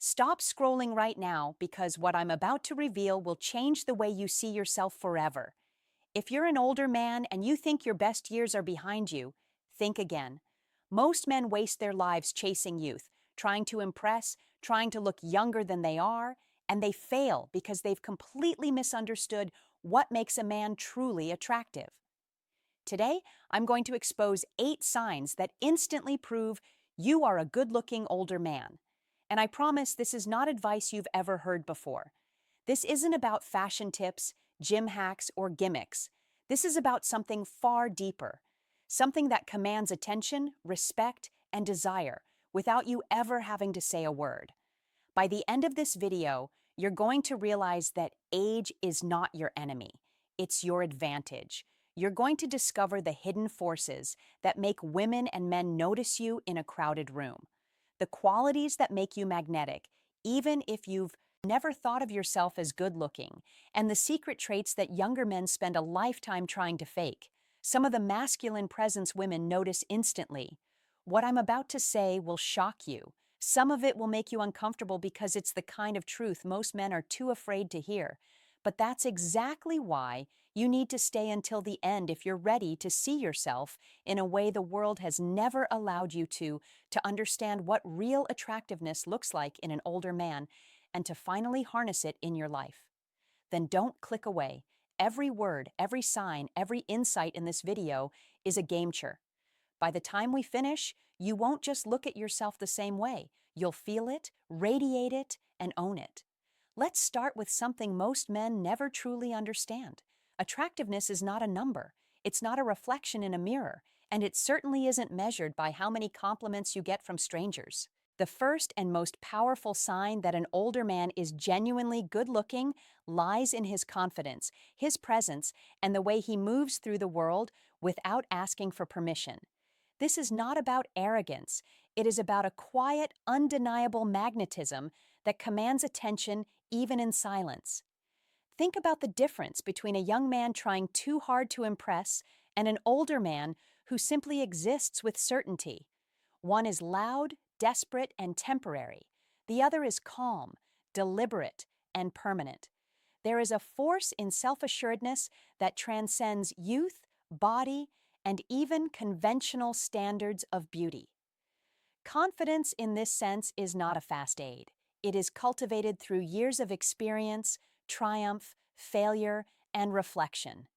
Stop scrolling right now because what I'm about to reveal will change the way you see yourself forever. If you're an older man and you think your best years are behind you, think again. Most men waste their lives chasing youth, trying to impress, trying to look younger than they are, and they fail because they've completely misunderstood what makes a man truly attractive. Today, I'm going to expose 8 signs that instantly prove you are a good-looking older man. And I promise this is not advice you've ever heard before. This isn't about fashion tips, gym hacks, or gimmicks. This is about something far deeper, something that commands attention, respect, and desire without you ever having to say a word. By the end of this video, you're going to realize that age is not your enemy. It's your advantage. You're going to discover the hidden forces that make women and men notice you in a crowded room. The qualities that make you magnetic, even if you've never thought of yourself as good-looking, and the secret traits that younger men spend a lifetime trying to fake. Some of the masculine presence women notice instantly. What I'm about to say will shock you. Some of it will make you uncomfortable because it's the kind of truth most men are too afraid to hear. But that's exactly why you need to stay until the end if you're ready to see yourself in a way the world has never allowed you to understand what real attractiveness looks like in an older man, and to finally harness it in your life. Then don't click away. Every word, every sign, every insight in this video is a game changer. By the time we finish, you won't just look at yourself the same way. You'll feel it, radiate it, and own it. Let's start with something most men never truly understand. Attractiveness is not a number. It's not a reflection in a mirror, and it certainly isn't measured by how many compliments you get from strangers. The first and most powerful sign that an older man is genuinely good-looking lies in his confidence, his presence, and the way he moves through the world without asking for permission. This is not about arrogance. It is about a quiet, undeniable magnetism that commands attention even in silence. Think about the difference between a young man trying too hard to impress and an older man who simply exists with certainty. One is loud, desperate, and temporary. The other is calm, deliberate, and permanent. There is a force in self-assuredness that transcends youth, body, and even conventional standards of beauty. Confidence in this sense is not a fast aid. It is cultivated through years of experience, triumph, failure, and reflection.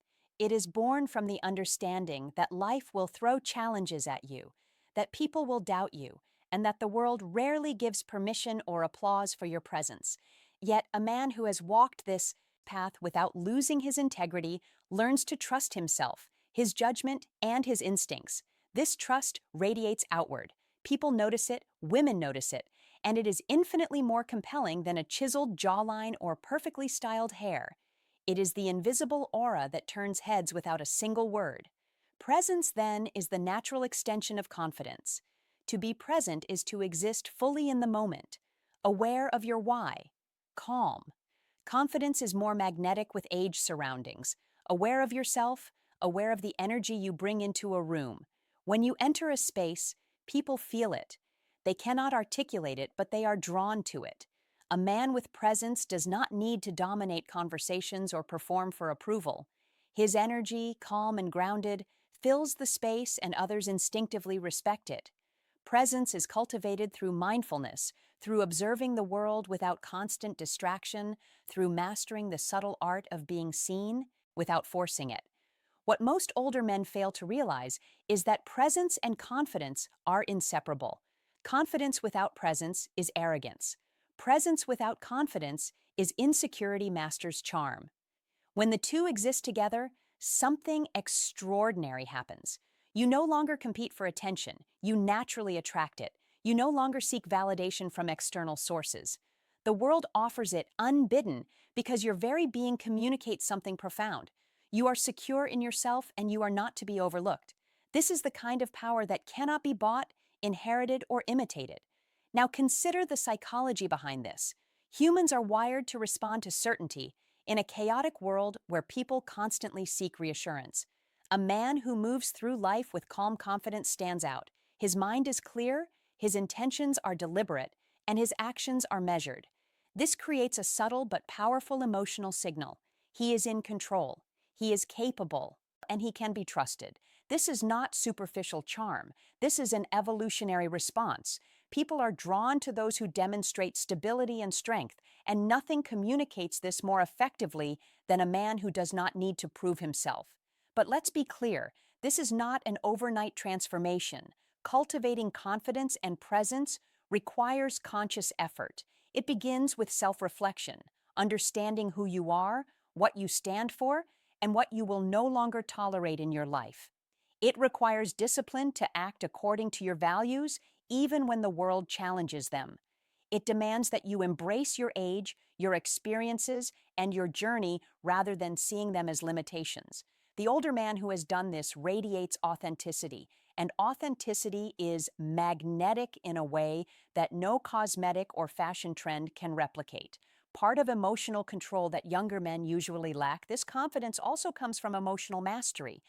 It is born from the understanding that life will throw challenges at you, that people will doubt you, and that the world rarely gives permission or applause for your presence. Yet a man who has walked this path without losing his integrity learns to trust himself, his judgment, and his instincts. This trust radiates outward. People notice it, women notice it, and it is infinitely more compelling than a chiseled jawline or perfectly styled hair. It is the invisible aura that turns heads without a single word. Presence, then, is the natural extension of confidence. To be present is to exist fully in the moment, aware of your why, calm. Confidence is more magnetic with age surroundings, aware of yourself, aware of the energy you bring into a room. When you enter a space, people feel it. They cannot articulate it, but they are drawn to it. A man with presence does not need to dominate conversations or perform for approval. His energy, calm and grounded, fills the space and others instinctively respect it. Presence is cultivated through mindfulness, through observing the world without constant distraction, through mastering the subtle art of being seen without forcing it. What most older men fail to realize is that presence and confidence are inseparable. Confidence without presence is arrogance. Presence without confidence is insecurity masters charm. When the two exist together, something extraordinary happens. You no longer compete for attention. You naturally attract it. You no longer seek validation from external sources. The world offers it unbidden because your very being communicates something profound. You are secure in yourself and you are not to be overlooked. This is the kind of power that cannot be bought, inherited, or imitated. Now consider the psychology behind this. Humans are wired to respond to certainty in a chaotic world where people constantly seek reassurance. A man who moves through life with calm confidence stands out. His mind is clear, his intentions are deliberate, and his actions are measured. This creates a subtle but powerful emotional signal. He is in control, he is capable, and he can be trusted. This is not superficial charm. This is an evolutionary response. People are drawn to those who demonstrate stability and strength, and nothing communicates this more effectively than a man who does not need to prove himself. But let's be clear, this is not an overnight transformation. Cultivating confidence and presence requires conscious effort. It begins with self-reflection, understanding who you are, what you stand for, and what you will no longer tolerate in your life. It requires discipline to act according to your values, even when the world challenges them. It demands that you embrace your age, your experiences, and your journey rather than seeing them as limitations. The older man who has done this radiates authenticity, and authenticity is magnetic in a way that no cosmetic or fashion trend can replicate. Part of emotional control that younger men usually lack, this confidence also comes from emotional mastery.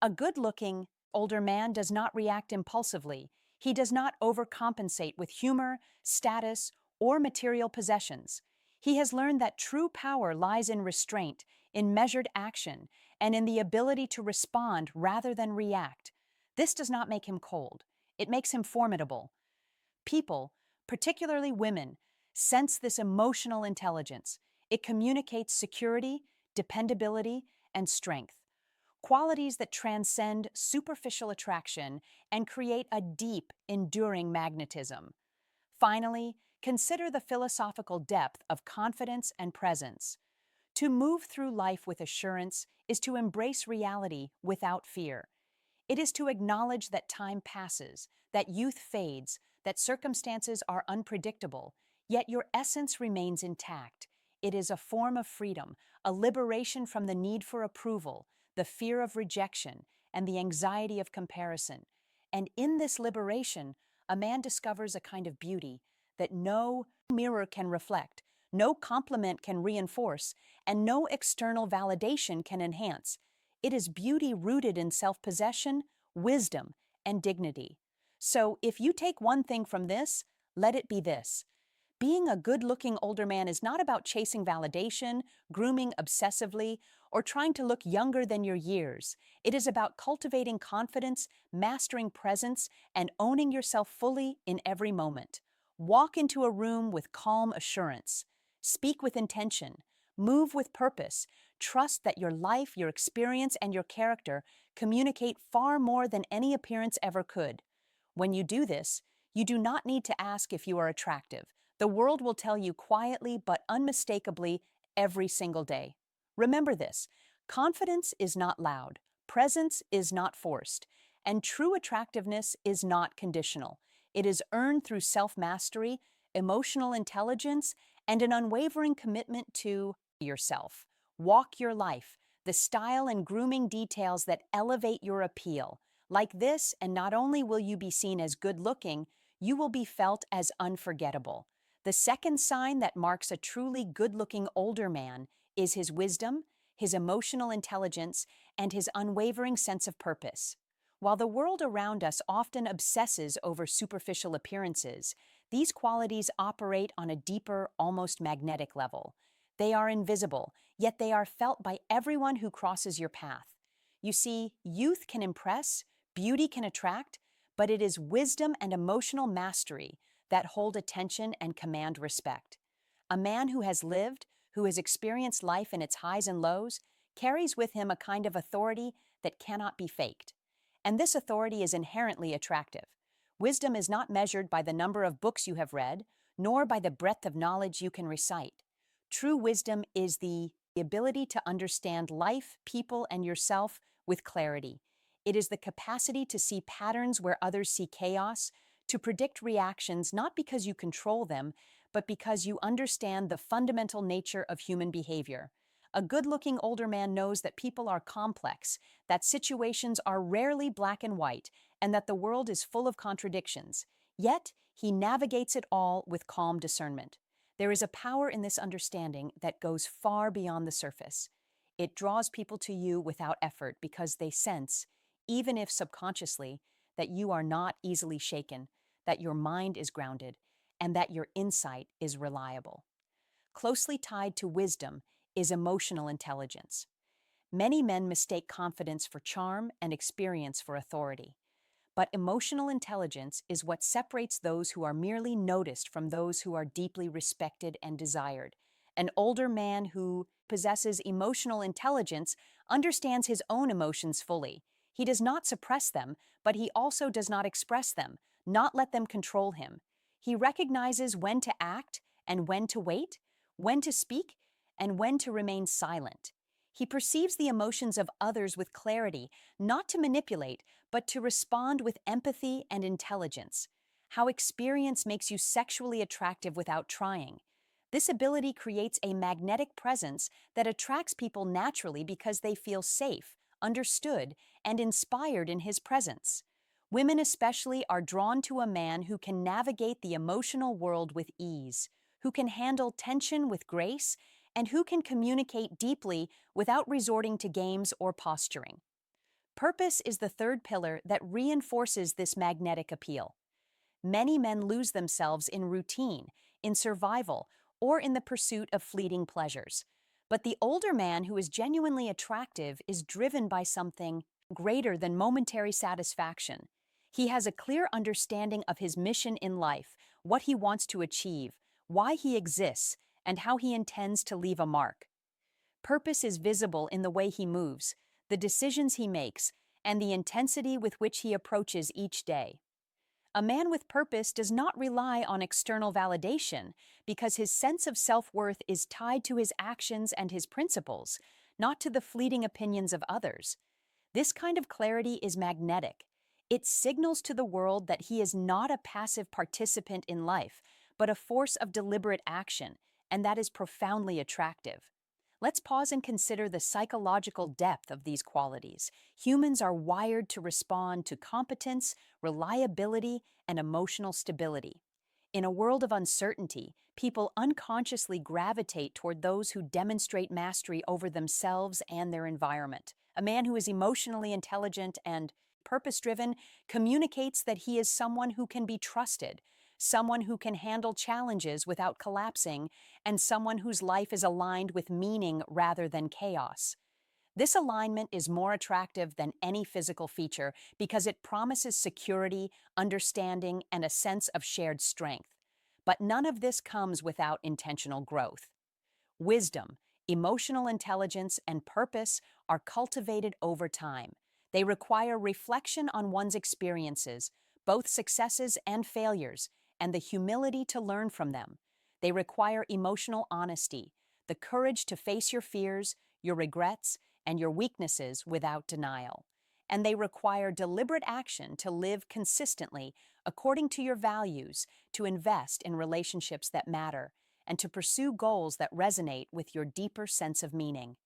A good-looking older man does not react impulsively. He does not overcompensate with humor, status, or material possessions. He has learned that true power lies in restraint, in measured action, and in the ability to respond rather than react. This does not make him cold. It makes him formidable. People, particularly women, sense this emotional intelligence. It communicates security, dependability, and strength, qualities that transcend superficial attraction and create a deep, enduring magnetism. Finally, consider the philosophical depth of confidence and presence. To move through life with assurance is to embrace reality without fear. It is to acknowledge that time passes, that youth fades, that circumstances are unpredictable, yet your essence remains intact. It is a form of freedom, a liberation from the need for approval, the fear of rejection, and the anxiety of comparison. And in this liberation, a man discovers a kind of beauty that no mirror can reflect, no compliment can reinforce, and no external validation can enhance. It is beauty rooted in self-possession, wisdom, and dignity. So if you take one thing from this, let it be this. Being a good-looking older man is not about chasing validation, grooming obsessively, or trying to look younger than your years. It is about cultivating confidence, mastering presence, and owning yourself fully in every moment. Walk into a room with calm assurance. Speak with intention. Move with purpose. Trust that your life, your experience, and your character communicate far more than any appearance ever could. When you do this, you do not need to ask if you are attractive. The world will tell you quietly but unmistakably every single day. Remember this: confidence is not loud, presence is not forced, and true attractiveness is not conditional. It is earned through self-mastery, emotional intelligence, and an unwavering commitment to yourself. Walk your life, the style and grooming details that elevate your appeal. Like this, and not only will you be seen as good-looking, you will be felt as unforgettable. The second sign that marks a truly good-looking older man is his wisdom, his emotional intelligence, and his unwavering sense of purpose. While the world around us often obsesses over superficial appearances, these qualities operate on a deeper, almost magnetic level. They are invisible, yet they are felt by everyone who crosses your path. You see, youth can impress, beauty can attract, but it is wisdom and emotional mastery that hold attention and command respect. A man who has lived, who has experienced life in its highs and lows, carries with him a kind of authority that cannot be faked. And this authority is inherently attractive. Wisdom is not measured by the number of books you have read, nor by the breadth of knowledge you can recite. True wisdom is the ability to understand life, people, and yourself with clarity. It is the capacity to see patterns where others see chaos, to predict reactions not because you control them, but because you understand the fundamental nature of human behavior. A good-looking older man knows that people are complex, that situations are rarely black and white, and that the world is full of contradictions. Yet, he navigates it all with calm discernment. There is a power in this understanding that goes far beyond the surface. It draws people to you without effort because they sense, even if subconsciously, that you are not easily shaken, that your mind is grounded, and that your insight is reliable. Closely tied to wisdom is emotional intelligence. Many men mistake confidence for charm and experience for authority. But emotional intelligence is what separates those who are merely noticed from those who are deeply respected and desired. An older man who possesses emotional intelligence understands his own emotions fully. He does not suppress them, but he also does not express them, not let them control him. He recognizes when to act and when to wait, when to speak and when to remain silent. He perceives the emotions of others with clarity, not to manipulate, but to respond with empathy and intelligence. How experience makes you sexually attractive without trying. This ability creates a magnetic presence that attracts people naturally because they feel safe, understood, and inspired in his presence. Women especially are drawn to a man who can navigate the emotional world with ease, who can handle tension with grace, and who can communicate deeply without resorting to games or posturing. Purpose is the third pillar that reinforces this magnetic appeal. Many men lose themselves in routine, in survival, or in the pursuit of fleeting pleasures. But the older man who is genuinely attractive is driven by something greater than momentary satisfaction. He has a clear understanding of his mission in life, what he wants to achieve, why he exists, and how he intends to leave a mark. Purpose is visible in the way he moves, the decisions he makes, and the intensity with which he approaches each day. A man with purpose does not rely on external validation because his sense of self-worth is tied to his actions and his principles, not to the fleeting opinions of others. This kind of clarity is magnetic. It signals to the world that he is not a passive participant in life, but a force of deliberate action, and that is profoundly attractive. Let's pause and consider the psychological depth of these qualities. Humans are wired to respond to competence, reliability, and emotional stability. In a world of uncertainty, people unconsciously gravitate toward those who demonstrate mastery over themselves and their environment. A man who is emotionally intelligent and purpose-driven communicates that he is someone who can be trusted, someone who can handle challenges without collapsing, and someone whose life is aligned with meaning rather than chaos. This alignment is more attractive than any physical feature because it promises security, understanding, and a sense of shared strength. But none of this comes without intentional growth. Wisdom, emotional intelligence, and purpose are cultivated over time. They require reflection on one's experiences, both successes and failures, and the humility to learn from them. They require emotional honesty, the courage to face your fears, your regrets, and your weaknesses without denial. And they require deliberate action to live consistently according to your values, to invest in relationships that matter, and to pursue goals that resonate with your deeper sense of meaning.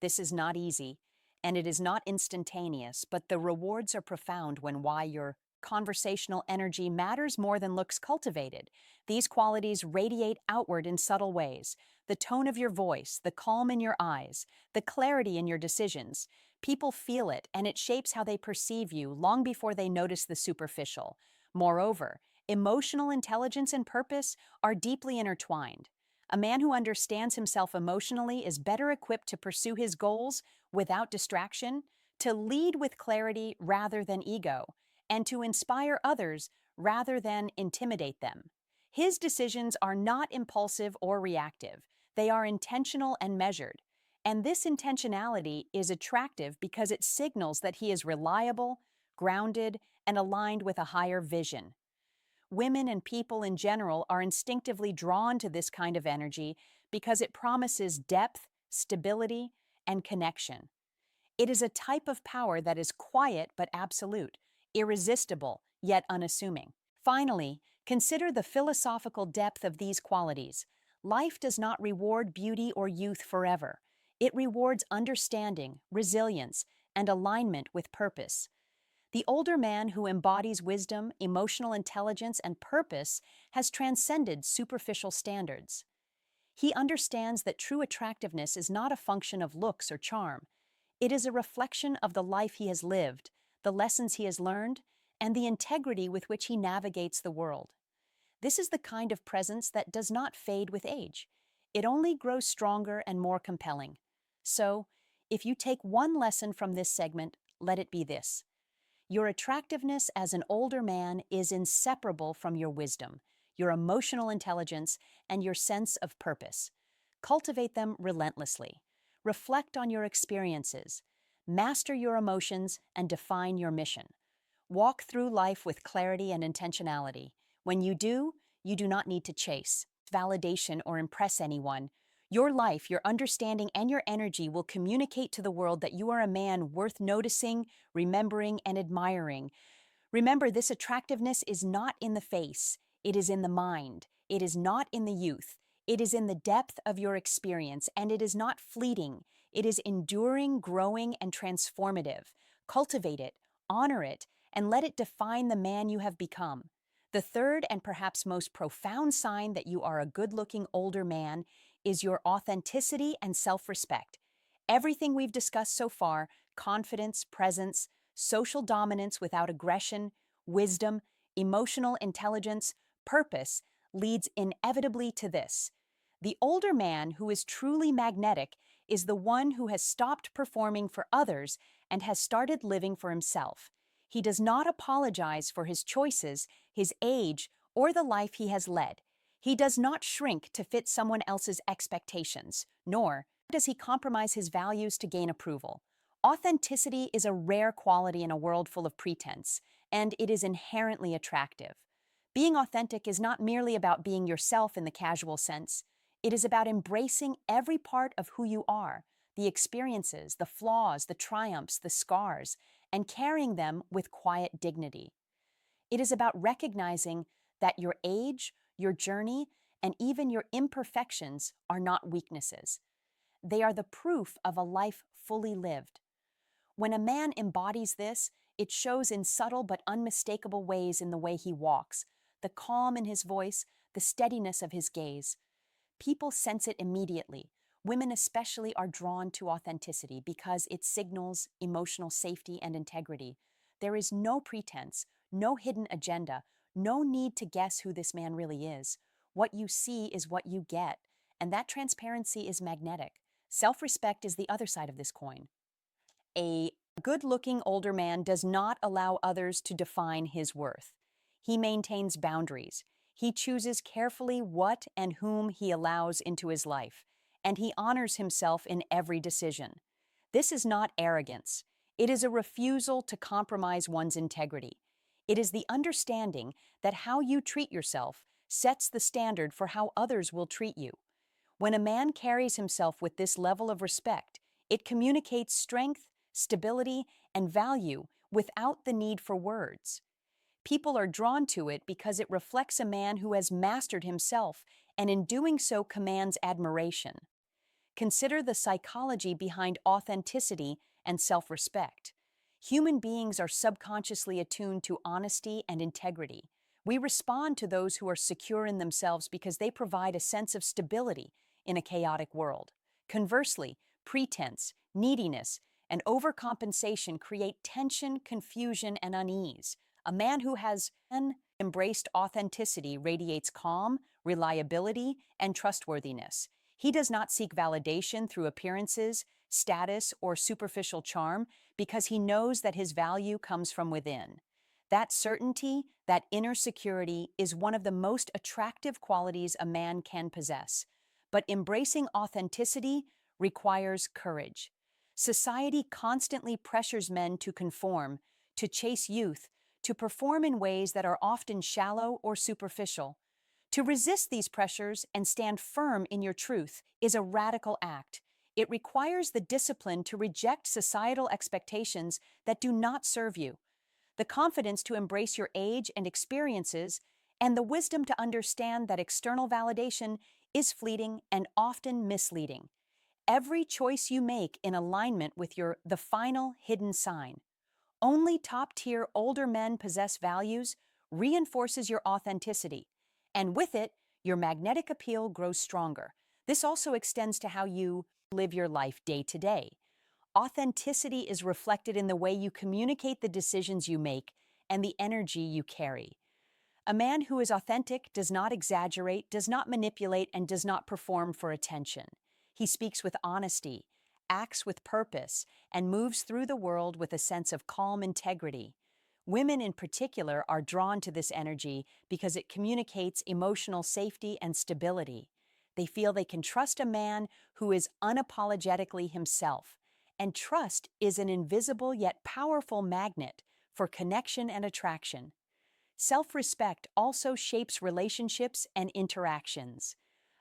This is not easy, and it is not instantaneous, but the rewards are profound when why your conversational energy matters more than looks cultivated. These qualities radiate outward in subtle ways. The tone of your voice, the calm in your eyes, the clarity in your decisions. People feel it, and it shapes how they perceive you long before they notice the superficial. Moreover, emotional intelligence and purpose are deeply intertwined. A man who understands himself emotionally is better equipped to pursue his goals without distraction, to lead with clarity rather than ego, and to inspire others rather than intimidate them. His decisions are not impulsive or reactive. They are intentional and measured. And this intentionality is attractive because it signals that he is reliable, grounded, and aligned with a higher vision. Women and people in general are instinctively drawn to this kind of energy because it promises depth, stability, and connection. It is a type of power that is quiet but absolute, irresistible yet unassuming. Finally, consider the philosophical depth of these qualities. Life does not reward beauty or youth forever. It rewards understanding, resilience, and alignment with purpose. The older man who embodies wisdom, emotional intelligence, and purpose has transcended superficial standards. He understands that true attractiveness is not a function of looks or charm. It is a reflection of the life he has lived, the lessons he has learned, and the integrity with which he navigates the world. This is the kind of presence that does not fade with age. It only grows stronger and more compelling. So, if you take one lesson from this segment, let it be this. Your attractiveness as an older man is inseparable from your wisdom, your emotional intelligence, and your sense of purpose. Cultivate them relentlessly. Reflect on your experiences. Master your emotions and define your mission. Walk through life with clarity and intentionality. When you do not need to chase validation or impress anyone. Your life, your understanding, and your energy will communicate to the world that you are a man worth noticing, remembering, and admiring. Remember, this attractiveness is not in the face, it is in the mind. It is not in the youth. It is in the depth of your experience, and it is not fleeting. It is enduring, growing, and transformative. Cultivate it, honor it, and let it define the man you have become. The third and perhaps most profound sign that you are a good-looking older man is your authenticity and self-respect. Everything we've discussed so far, confidence, presence, social dominance without aggression, wisdom, emotional intelligence, purpose, leads inevitably to this. The older man who is truly magnetic is the one who has stopped performing for others and has started living for himself. He does not apologize for his choices, his age, or the life he has led. He does not shrink to fit someone else's expectations, nor does he compromise his values to gain approval. Authenticity is a rare quality in a world full of pretense, and it is inherently attractive. Being authentic is not merely about being yourself in the casual sense. It is about embracing every part of who you are, the experiences, the flaws, the triumphs, the scars, and carrying them with quiet dignity. It is about recognizing that your age, your journey, and even your imperfections are not weaknesses. They are the proof of a life fully lived. When a man embodies this, it shows in subtle but unmistakable ways in the way he walks, the calm in his voice, the steadiness of his gaze. People sense it immediately. Women especially are drawn to authenticity because it signals emotional safety and integrity. There is no pretense, no hidden agenda, no need to guess who this man really is. What you see is what you get, and that transparency is magnetic. Self-respect is the other side of this coin. A good-looking older man does not allow others to define his worth. He maintains boundaries. He chooses carefully what and whom he allows into his life, and he honors himself in every decision. This is not arrogance. It is a refusal to compromise one's integrity. It is the understanding that how you treat yourself sets the standard for how others will treat you. When a man carries himself with this level of respect, it communicates strength, stability, and value without the need for words. People are drawn to it because it reflects a man who has mastered himself and in doing so commands admiration. Consider the psychology behind authenticity and self-respect. Human beings are subconsciously attuned to honesty and integrity. We respond to those who are secure in themselves because they provide a sense of stability in a chaotic world. Conversely, pretense, neediness, and overcompensation create tension, confusion, and unease. A man who has embraced authenticity radiates calm, reliability, and trustworthiness. He does not seek validation through appearances, status, or superficial charm because he knows that his value comes from within. That certainty, that inner security, is one of the most attractive qualities a man can possess. But embracing authenticity requires courage. Society constantly pressures men to conform, to chase youth, to perform in ways that are often shallow or superficial. To resist these pressures and stand firm in your truth is a radical act. It requires the discipline to reject societal expectations that do not serve you, the confidence to embrace your age and experiences, and the wisdom to understand that external validation is fleeting and often misleading. Every choice you make in alignment with the final hidden sign. Only top-tier older men possess values, reinforces your authenticity, and with it, your magnetic appeal grows stronger. This also extends to how you live your life day to day. Authenticity is reflected in the way you communicate the decisions you make and the energy you carry. A man who is authentic does not exaggerate, does not manipulate, and does not perform for attention. He speaks with honesty, acts with purpose, and moves through the world with a sense of calm integrity. Women in particular are drawn to this energy because it communicates emotional safety and stability. They feel they can trust a man who is unapologetically himself, and trust is an invisible yet powerful magnet for connection and attraction. Self-respect also shapes relationships and interactions.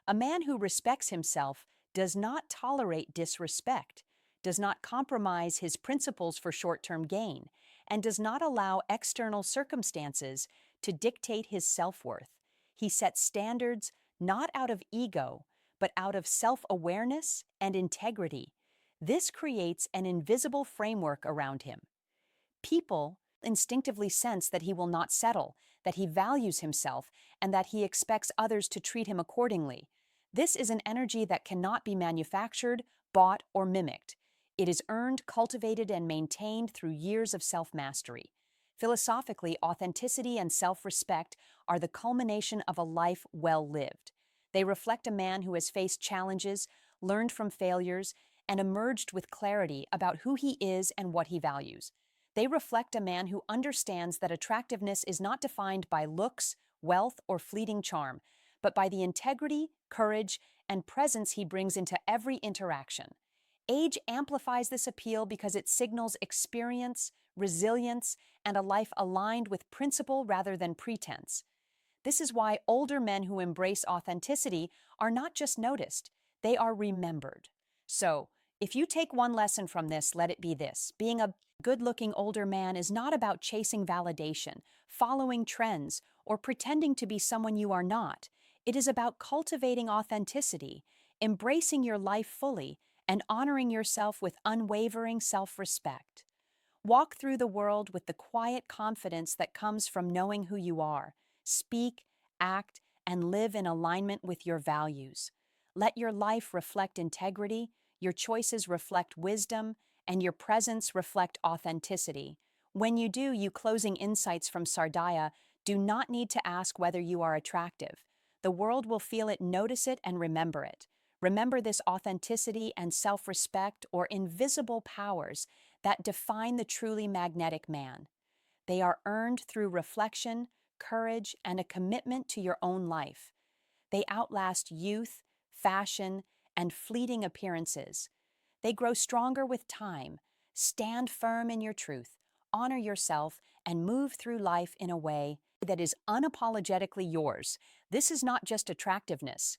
A man who respects himself does not tolerate disrespect, does not compromise his principles for short-term gain, and does not allow external circumstances to dictate his self-worth. He sets standards not out of ego, but out of self-awareness and integrity. This creates an invisible framework around him. People instinctively sense that he will not settle, that he values himself, and that he expects others to treat him accordingly. This is an energy that cannot be manufactured, bought, or mimicked. It is earned, cultivated, and maintained through years of self-mastery. Philosophically, authenticity and self-respect are the culmination of a life well lived. They reflect a man who has faced challenges, learned from failures, and emerged with clarity about who he is and what he values. They reflect a man who understands that attractiveness is not defined by looks, wealth, or fleeting charm, but by the integrity, courage, and presence he brings into every interaction. Age amplifies this appeal because it signals experience, resilience, and a life aligned with principle rather than pretense. This is why older men who embrace authenticity are not just noticed, they are remembered. So, if you take one lesson from this, let it be this. Being a good-looking older man is not about chasing validation, following trends, or pretending to be someone you are not. It is about cultivating authenticity, embracing your life fully, and honoring yourself with unwavering self-respect. Walk through the world with the quiet confidence that comes from knowing who you are. Speak, act, and live in alignment with your values. Let your life reflect integrity, your choices reflect wisdom, and your presence reflect authenticity. When you do, you closing insights from Sardaya do not need to ask whether you are attractive. The world will feel it, notice it, and remember it. Remember this authenticity and self-respect or invisible powers that define the truly magnetic man. They are earned through reflection, courage, and a commitment to your own life. They outlast youth, fashion, and fleeting appearances. They grow stronger with time. Stand firm in your truth, honor yourself, and move through life in a way that is unapologetically yours. This is not just attractiveness.